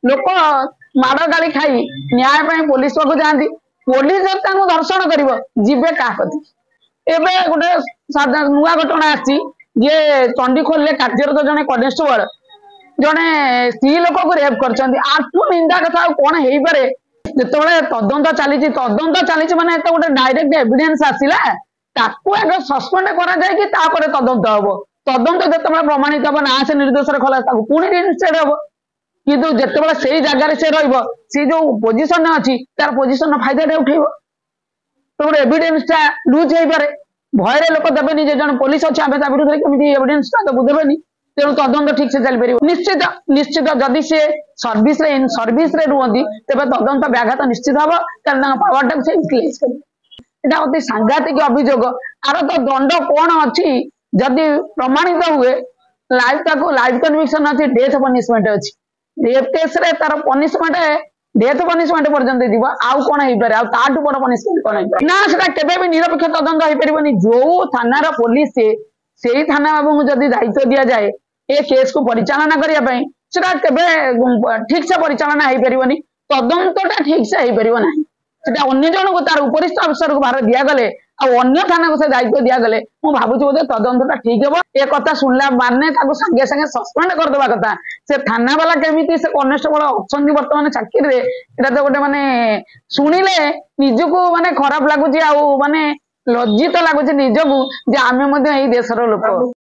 लोक माड़ गाड़ी खाई न्याय पुलिस पाक जाती पुलिस दर्शन कर जीवे क्या कथी एबे गोटे नुआ घटना आसी जे चंडीखोल कार्यरत जड़े कनेस्टेबल जड़े स्त्री लोक को रेप कर निंदा कथा कौन हो पारे जो तदंत चली माने गोटे डायरेक्ट एविडेंस आसला आगे सस्पेंड कर तदंत हम तदंत जो प्रमाणित हम ना से निर्दोष खलास पुणी रिइनस्टेट हम किंतु जिते से जगार से सी जो पोजिशन अच्छी तार पोजिशन फायदा उठे तो गोटे एविडेंसटा लुज हो पारे भयर लोक देवेनि जन पुलिस अच्छे आम विरुद्ध कमी एविडेंसटा देबू देवेनि तेणु तदंत ठीक से चल पार निश्चित निश्चित जदि सी सर्विस रुहति तेज तदंत व्याघात निश्चित हम कारण पावर टाक से यूटिलाइज कर अति सांघातिक अभियोग आर तो दंड कौन अच्छी जदि प्रमाणित हुए लाइफ कन्विक्शन अच्छी डेथ पनिशमेंट अच्छी रेप केस रे तार पनिशमेंट डेथ पनिशमेंट पर्यंत जीव आउ कौन हो पारे आठू बड़ पनिशमेंट कौन हो ना से केबे भी निरपेक्ष तदंत हो पारे जो थानार पुलिस से थाना बाबू जदि दायित्व दि जाए ए केस को परिचालना करने ठीक से परिचालना हो पारे तदंतटा ठीक से हो पार ना अन्य जन को तार उपरिस्थ अफिसर को भार दिगले अन्य थाना को से दायित्व दिगले मुझे भावुँ बोधे तदंतटा ठीक हम ए कथा शुणला माने सागे सागे सस्पेंड करदे कथा से थाना वाला केमी से कनेस्टेबल अच्छा बर्तमान चाकरी रे तो गोटे माने शुणिले निजको माने खराब लगुच माने लज्जित लगुच निजको जे आमे देशर लोक।